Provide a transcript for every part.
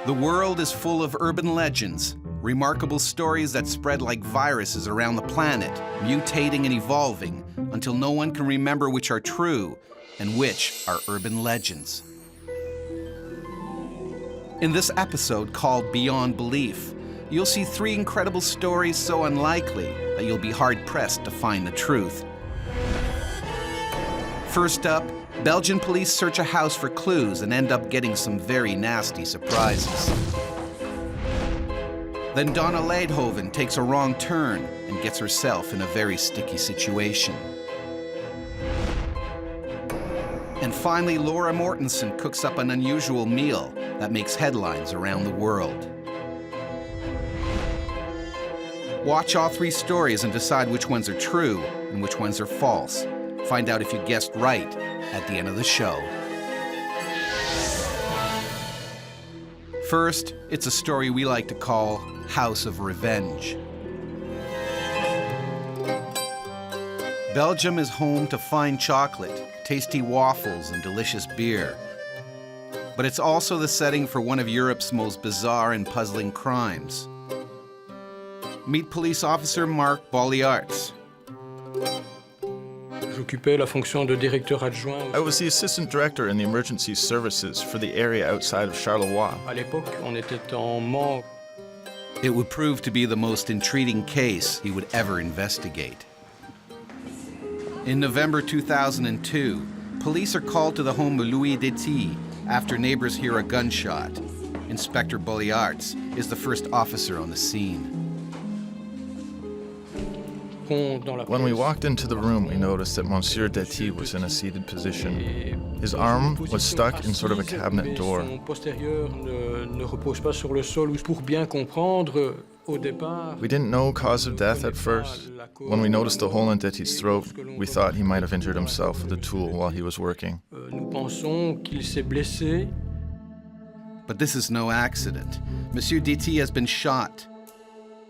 The world is full of urban legends, remarkable stories that spread like viruses around the planet, mutating and evolving until no one can remember which are true and which are urban legends. In this episode called Beyond Belief, you'll see 3 incredible stories so unlikely that you'll be hard-pressed to find the truth. First up, Belgian police search a house for clues and end up getting some very nasty surprises. Then Donna Ladhoven takes a wrong turn and gets herself in a very sticky situation. And finally, Laura Mortensen cooks up an unusual meal that makes headlines around the world. Watch all 3 stories and decide which ones are true and which ones are false. Find out if you guessed right at the end of the show. First, it's a story we like to call House of Revenge. Belgium is home to fine chocolate, tasty waffles, and delicious beer. But it's also the setting for one of Europe's most bizarre and puzzling crimes. Meet police officer Marc Bolliarts. I was the assistant director in the emergency services for the area outside of Charlroi. It would prove to be the most intriguing case he would ever investigate. In November 2002, police are called to the home of Louis Detti after neighbors hear a gunshot. Inspector Bolliarts is the first officer on the scene. When we walked into the room, we noticed that Monsieur Detti was in a seated position. His arm was stuck in sort of a cabinet door. We didn't know cause of death at first. When we noticed the hole in Detti's throat, we thought he might have injured himself with a tool while he was working. But this is no accident. Monsieur Detti has been shot.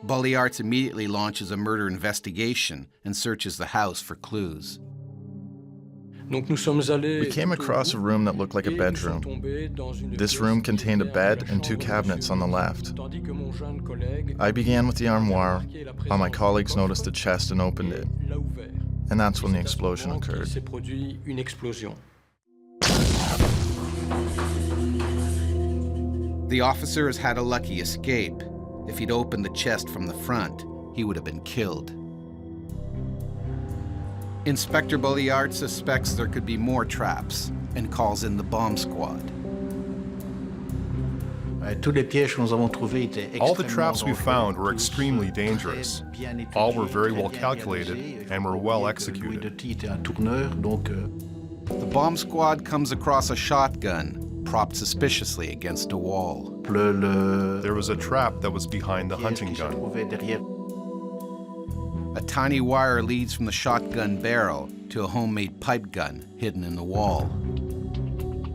Bolliarts immediately launches a murder investigation and searches the house for clues. We came across a room that looked like a bedroom. This room contained a bed and 2 cabinets on the left. I began with the armoire, while my colleagues noticed the chest and opened it. And that's when the explosion occurred. The officer has had a lucky escape. If he'd opened the chest from the front, he would have been killed. Inspector Bolliarts suspects there could be more traps and calls in the bomb squad. All the traps we found were extremely dangerous. All were very well calculated and were well executed. The bomb squad comes across a shotgun propped suspiciously against a wall. There was a trap that was behind the hunting gun. A tiny wire leads from the shotgun barrel to a homemade pipe gun hidden in the wall.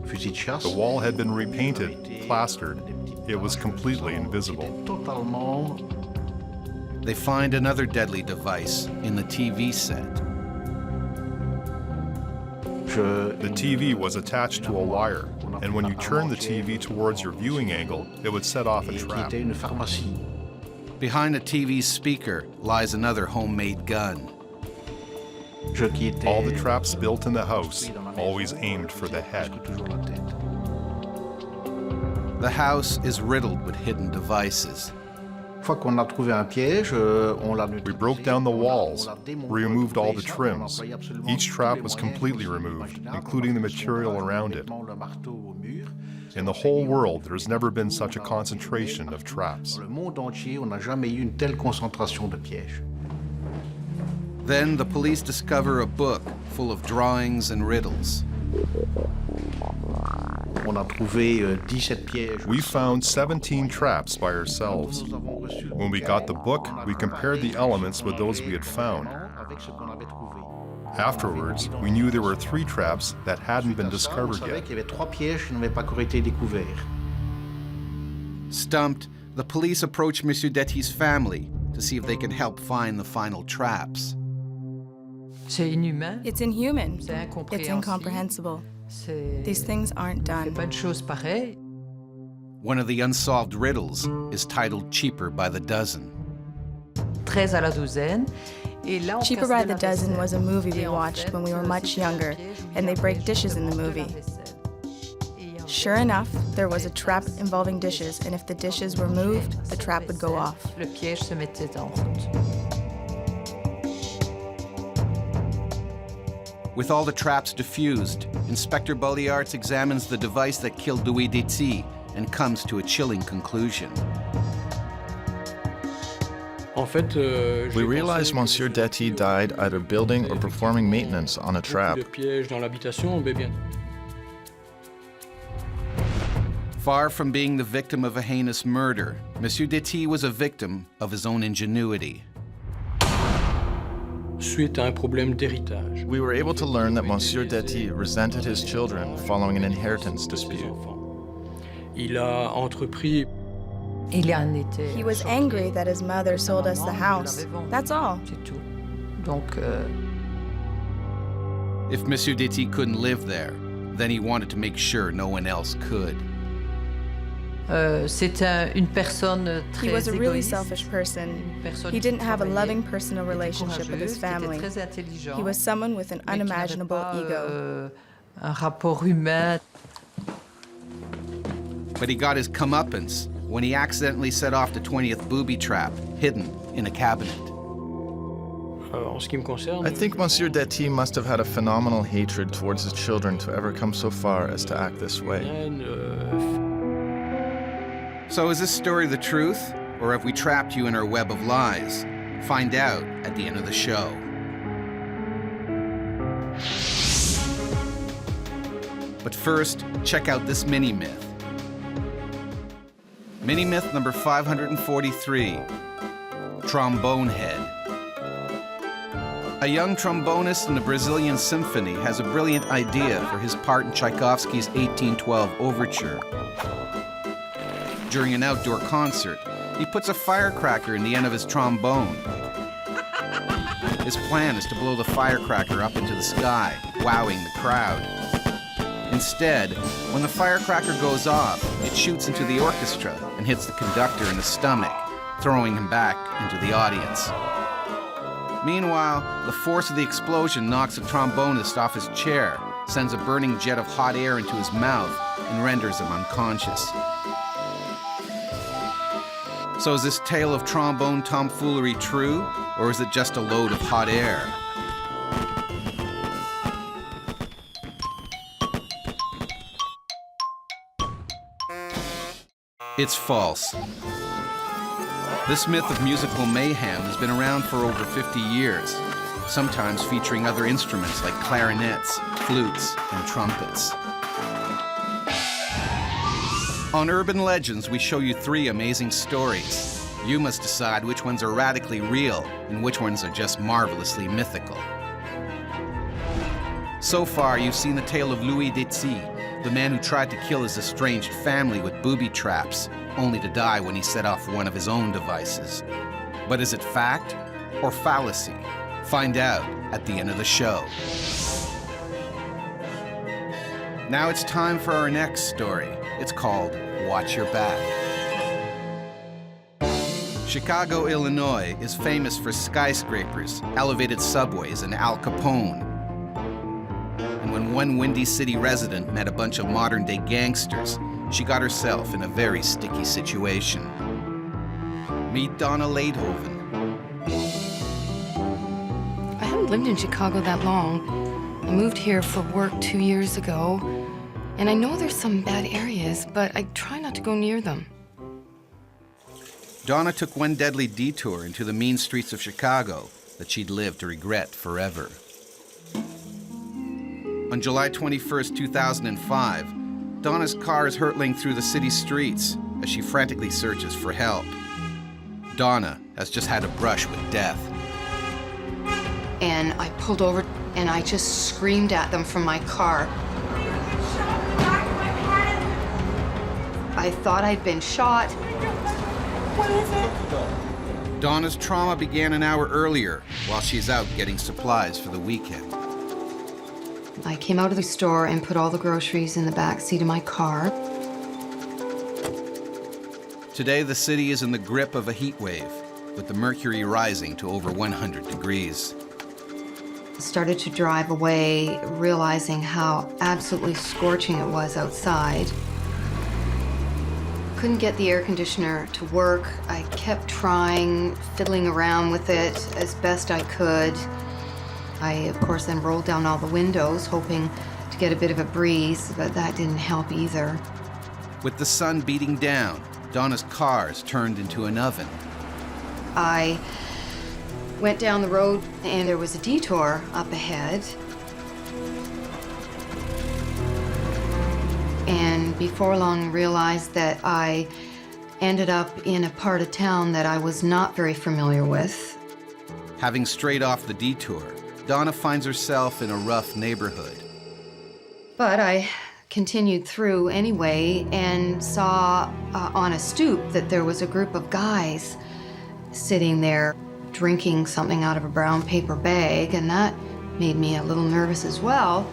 The wall had been repainted, plastered. It was completely invisible. They find another deadly device in the TV set. The TV was attached to a wire, and when you turned the TV towards your viewing angle, it would set off a trap. Behind the TV's speaker lies another homemade gun. All the traps built in the house always aimed for the head. The house is riddled with hidden devices. We broke down the walls, removed all the trims. Each trap was completely removed, including the material around it. In the whole world, there's never been such a concentration of traps. Then the police discover a book full of drawings and riddles. We found 17 traps by ourselves. When we got the book, we compared the elements with those we had found. Afterwards, we knew there were 3 traps that hadn't been discovered yet. Stumped, the police approach Monsieur Detti's family to see if they can help find the final traps. It's inhuman. It's incomprehensible. These things aren't done. One of the unsolved riddles is titled Cheaper by the Dozen. 13 à la douzaine. Cheaper by the Dozen was a movie we watched when we were much younger, and they break dishes in the movie. Sure enough, there was a trap involving dishes, and if the dishes were moved, the trap would go off. Le piège se mettait en route. With all the traps diffused, Inspector Bolliarts examines the device that killed Louis Detti and comes to a chilling conclusion. We realized Monsieur Detti died either building or performing maintenance on a trap. Far from being the victim of a heinous murder, Monsieur Detti was a victim of his own ingenuity. We were able to learn that Monsieur Detti resented his children following an inheritance dispute. He was angry that his mother sold us the house. That's all. If Monsieur Detti couldn't live there, then he wanted to make sure no one else could. He was a really selfish person. He didn't have a loving personal relationship with his family. He was someone with an unimaginable ego. But he got his comeuppance when he accidentally set off the 20th booby trap, hidden in a cabinet. I think Monsieur Detti must have had a phenomenal hatred towards his children to ever come so far as to act this way. So is this story the truth, or have we trapped you in our web of lies? Find out at the end of the show. But first, check out this mini-myth. Mini-myth number 543, Trombone Head. A young trombonist in the Brazilian symphony has a brilliant idea for his part in Tchaikovsky's 1812 overture. During an outdoor concert, he puts a firecracker in the end of his trombone. His plan is to blow the firecracker up into the sky, wowing the crowd. Instead, when the firecracker goes off, it shoots into the orchestra and hits the conductor in the stomach, throwing him back into the audience. Meanwhile, the force of the explosion knocks the trombonist off his chair, sends a burning jet of hot air into his mouth, and renders him unconscious. So is this tale of trombone tomfoolery true, or is it just a load of hot air? It's false. This myth of musical mayhem has been around for over 50 years, sometimes featuring other instruments like clarinets, flutes, and trumpets. On Urban Legends, we show you 3 amazing stories. You must decide which ones are radically real and which ones are just marvelously mythical. So far, you've seen the tale of Louis Detti, the man who tried to kill his estranged family with booby traps, only to die when he set off one of his own devices. But is it fact or fallacy? Find out at the end of the show. Now it's time for our next story. It's called Watch Your Back. Chicago, Illinois is famous for skyscrapers, elevated subways, and Al Capone. And when one Windy City resident met a bunch of modern-day gangsters, she got herself in a very sticky situation. Meet Donna Ladhoven. I haven't lived in Chicago that long. I moved here for work 2 years ago, and I know there's some bad areas, but I try not to go near them. Donna took one deadly detour into the mean streets of Chicago that she'd lived to regret forever. On July 21st, 2005, Donna's car is hurtling through the city streets as she frantically searches for help. Donna has just had a brush with death. And I pulled over and I just screamed at them from my car. I thought I'd been shot. What is it? Donna's trauma began an hour earlier while she's out getting supplies for the weekend. I came out of the store and put all the groceries in the back seat of my car. Today, the city is in the grip of a heat wave, with the mercury rising to over 100 degrees. Started to drive away, realizing how absolutely scorching it was outside. Couldn't get the air conditioner to work. I kept trying, fiddling around with it as best I could. I, of course, then rolled down all the windows, hoping to get a bit of a breeze, but that didn't help either. With the sun beating down, Donna's cars turned into an oven. I went down the road, and there was a detour up ahead. And before long, realized that I ended up in a part of town that I was not very familiar with. Having strayed off the detour, Donna finds herself in a rough neighborhood. But I continued through anyway and saw on a stoop that there was a group of guys sitting there drinking something out of a brown paper bag, and that made me a little nervous as well.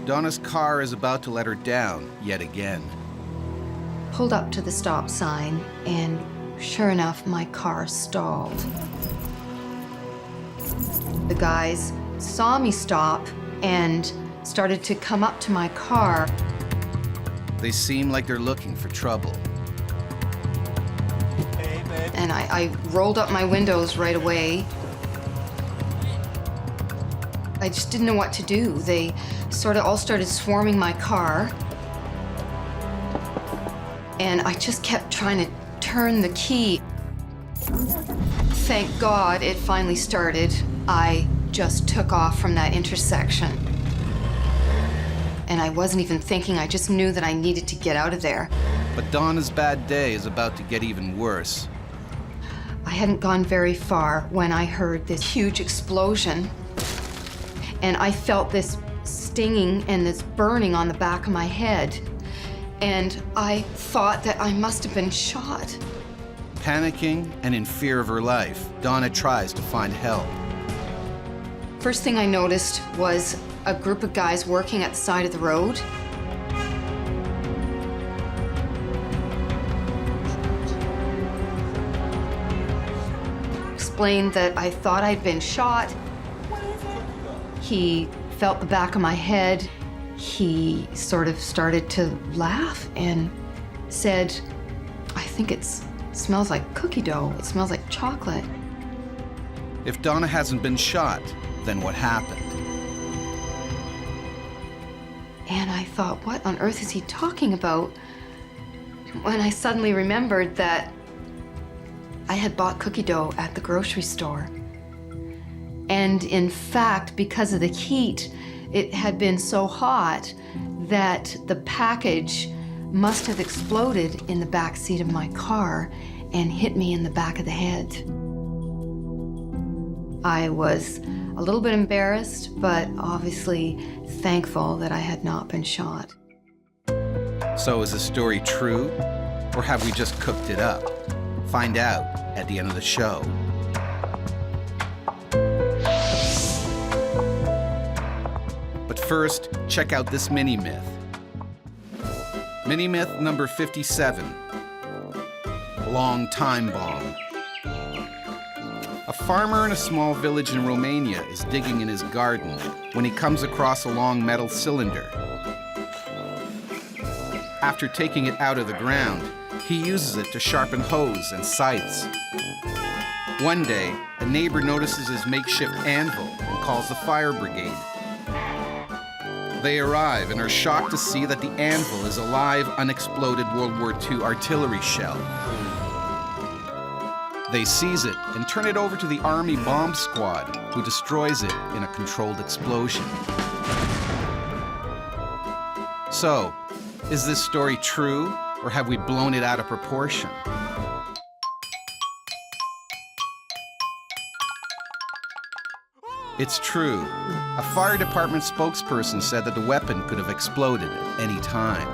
Donna's car is about to let her down yet again. Pulled up to the stop sign, and sure enough, my car stalled. The guys saw me stop and started to come up to my car. They seem like they're looking for trouble. And I rolled up my windows right away. I just didn't know what to do. They sort of all started swarming my car. And I just kept trying to turn the key. Thank God it finally started. I just took off from that intersection. And I wasn't even thinking, I just knew that I needed to get out of there. But Donna's bad day is about to get even worse. I hadn't gone very far when I heard this huge explosion. And I felt this stinging and this burning on the back of my head. And I thought that I must have been shot. Panicking and in fear of her life, Donna tries to find help. First thing I noticed was a group of guys working at the side of the road. Explained that I thought I'd been shot. He felt the back of my head. He sort of started to laugh and said, I think it smells like cookie dough. It smells like chocolate. If Donna hasn't been shot, then what happened? And I thought, what on earth is he talking about? When I suddenly remembered that I had bought cookie dough at the grocery store. And in fact, because of the heat, it had been so hot that the package must have exploded in the back seat of my car and hit me in the back of the head. I was a little bit embarrassed, but obviously thankful that I had not been shot. So is the story true, or have we just cooked it up? Find out at the end of the show. But first, check out this mini-myth. Mini-myth number 57. Long time bomb. A farmer in a small village in Romania is digging in his garden when he comes across a long metal cylinder. After taking it out of the ground, he uses it to sharpen hoes and scythes. One day, a neighbor notices his makeshift anvil and calls the fire brigade. They arrive and are shocked to see that the anvil is a live, unexploded World War II artillery shell. They seize it and turn it over to the Army bomb squad, who destroys it in a controlled explosion. So, is this story true, or have we blown it out of proportion? It's true. A fire department spokesperson said that the weapon could have exploded at any time.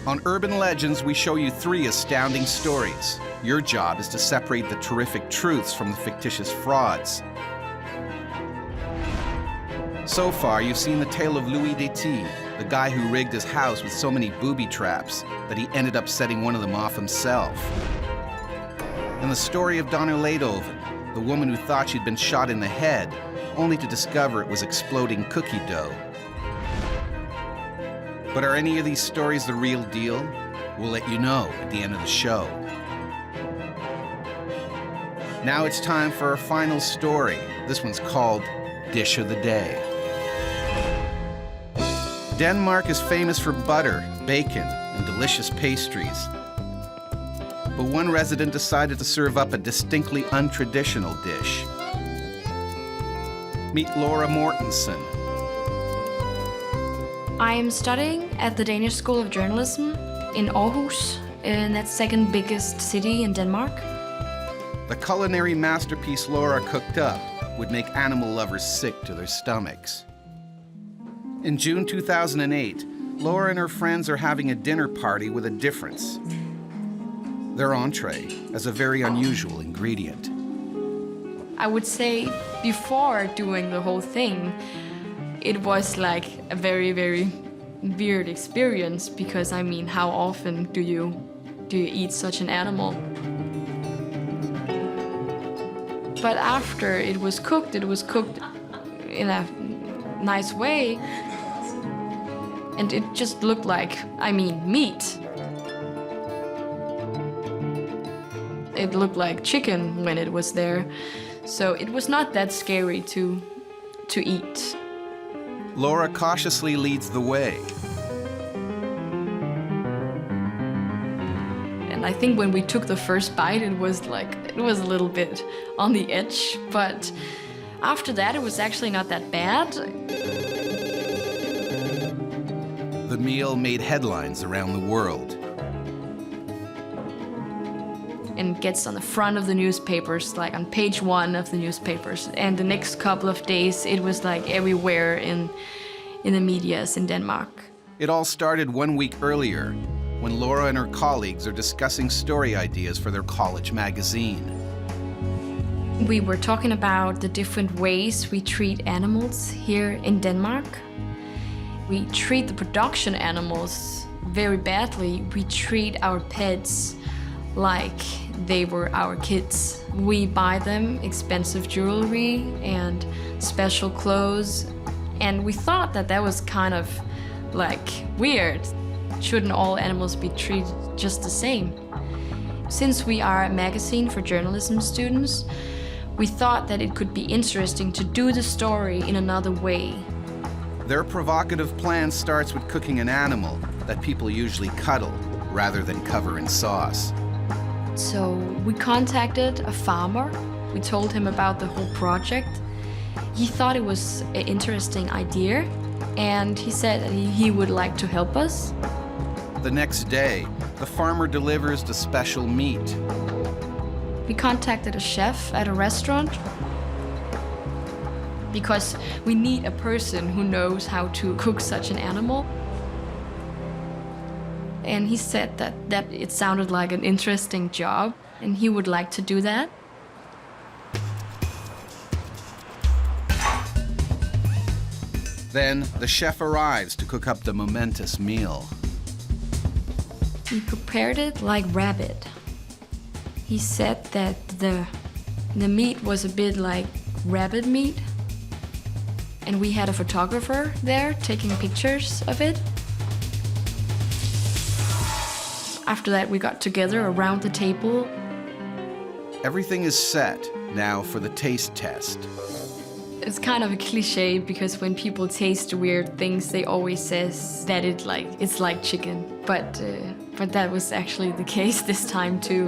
On Urban Legends, we show you 3 astounding stories. Your job is to separate the terrific truths from the fictitious frauds. So far, you've seen the tale of Louis Déty, the guy who rigged his house with so many booby traps that he ended up setting one of them off himself. And the story of Donna Ladhoven, the woman who thought she'd been shot in the head, only to discover it was exploding cookie dough. But are any of these stories the real deal? We'll let you know at the end of the show. Now it's time for our final story. This one's called Dish of the Day. Denmark is famous for butter, bacon, and delicious pastries. But one resident decided to serve up a distinctly untraditional dish. Meet Laura Mortensen. I am studying at the Danish School of Journalism in Aarhus, and that's second biggest city in Denmark. The culinary masterpiece Laura cooked up would make animal lovers sick to their stomachs. In June 2008, Laura and her friends are having a dinner party with a difference. Their entree as a very unusual ingredient. I would say before doing the whole thing, it was like a very, very weird experience because, I mean, how often do you eat such an animal? But after it was cooked in a nice way. And it just looked like, I mean, meat. It looked like chicken when it was there. So it was not that scary to eat. Laura cautiously leads the way. And I think when we took the first bite, it was a little bit on the edge. But after that, it was actually not that bad. The meal made headlines around the world. And gets on the front of the newspapers, like on page 1 of the newspapers. And the next couple of days, it was like everywhere in the medias in Denmark. It all started 1 week earlier, when Laura and her colleagues are discussing story ideas for their college magazine. We were talking about the different ways we treat animals here in Denmark. We treat the production animals very badly. We treat our pets like they were our kids. We buy them expensive jewelry and special clothes, and we thought that that was kind of like weird. Shouldn't all animals be treated just the same? Since we are a magazine for journalism students, we thought that it could be interesting to do the story in another way. Their provocative plan starts with cooking an animal that people usually cuddle rather than cover in sauce. So we contacted a farmer. We told him about the whole project. He thought it was an interesting idea, and he said that he would like to help us. The next day, the farmer delivers the special meat. We contacted a chef at a restaurant because we need a person who knows how to cook such an animal. And he said that it sounded like an interesting job, and he would like to do that. Then the chef arrives to cook up the momentous meal. He prepared it like rabbit. He said that the meat was a bit like rabbit meat. And we had a photographer there taking pictures of it. After that, we got together around the table. Everything is set now for the taste test. It's kind of a cliche because when people taste weird things, they always says that it's like chicken. But that was actually the case this time too.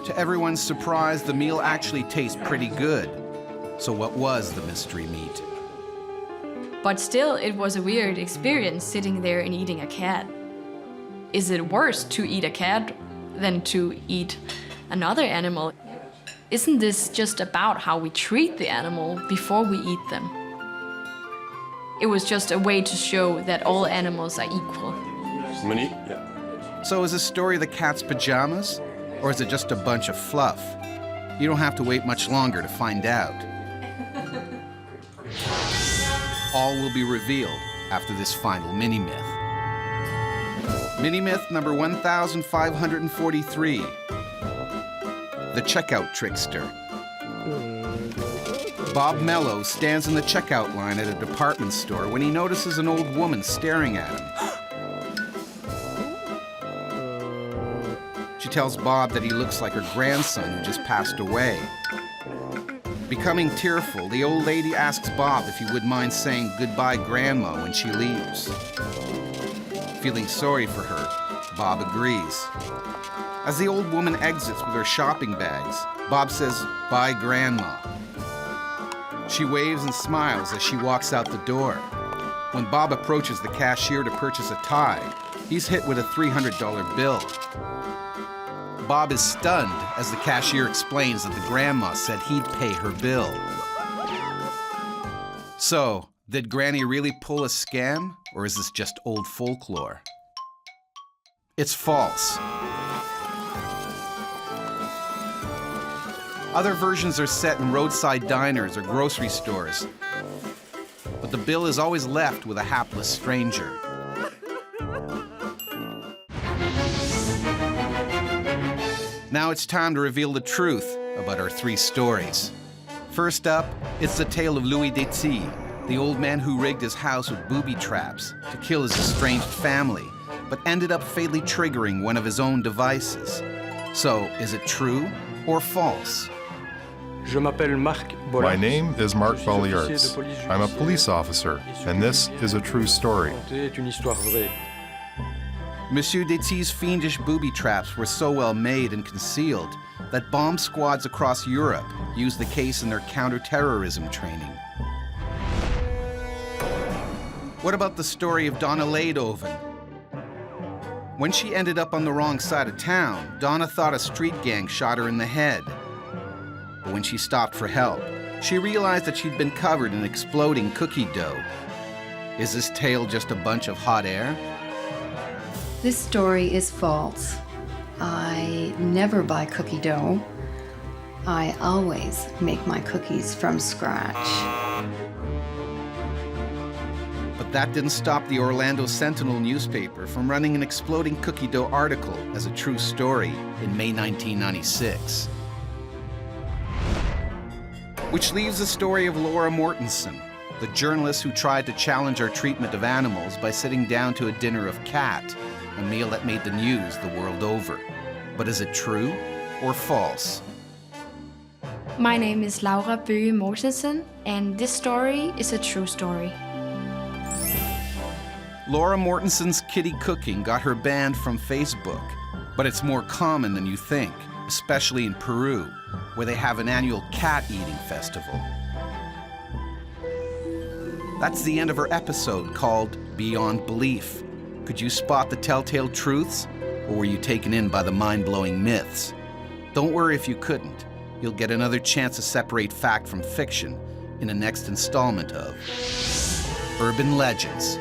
To everyone's surprise, the meal actually tastes pretty good. So what was the mystery meat? But still, it was a weird experience sitting there and eating a cat. Is it worse to eat a cat than to eat another animal? Isn't this just about how we treat the animal before we eat them? It was just a way to show that all animals are equal. So is this story the cat's pajamas? Or is it just a bunch of fluff? You don't have to wait much longer to find out. All will be revealed after this final mini-myth. Mini-myth number 1543. The Checkout Trickster. Bob Mello stands in the checkout line at a department store when he notices an old woman staring at him. She tells Bob that he looks like her grandson who just passed away. Becoming tearful, the old lady asks Bob if he would mind saying goodbye, Grandma, when she leaves. Feeling sorry for her, Bob agrees. As the old woman exits with her shopping bags, Bob says, "Bye, Grandma." She waves and smiles as she walks out the door. When Bob approaches the cashier to purchase a tie, he's hit with a $300 bill. Bob is stunned as the cashier explains that the grandma said he'd pay her bill. So, did Granny really pull a scam, or is this just old folklore? It's false. Other versions are set in roadside diners or grocery stores, but the bill is always left with a hapless stranger. Now it's time to reveal the truth about our three stories. First up, it's the tale of Louis Detti, the old man who rigged his house with booby traps to kill his estranged family, but ended up fatally triggering one of his own devices. So, is it true or false? My name is Marc Bolliards. I'm a police officer, and this is a true story. Monsieur Detti's fiendish booby traps were so well made and concealed that bomb squads across Europe used the case in their counter-terrorism training. What about the story of Donna Ladhoven? When she ended up on the wrong side of town, Donna thought a street gang shot her in the head. But when she stopped for help, she realized that she'd been covered in exploding cookie dough. Is this tale just a bunch of hot air? This story is false. I never buy cookie dough. I always make my cookies from scratch. But that didn't stop the Orlando Sentinel newspaper from running an exploding cookie dough article as a true story in May 1996. Which leaves the story of Laura Mortensen, the journalist who tried to challenge our treatment of animals by sitting down to a dinner of cat, a meal that made the news the world over. But is it true or false? My name is Laura Bøge Mortensen, and this story is a true story. Laura Mortensen's kitty cooking got her banned from Facebook, but it's more common than you think, especially in Peru, where they have an annual cat-eating festival. That's the end of our episode called Beyond Belief. Could you spot the telltale truths, or were you taken in by the mind-blowing myths? Don't worry if you couldn't. You'll get another chance to separate fact from fiction in the next installment of Urban Legends.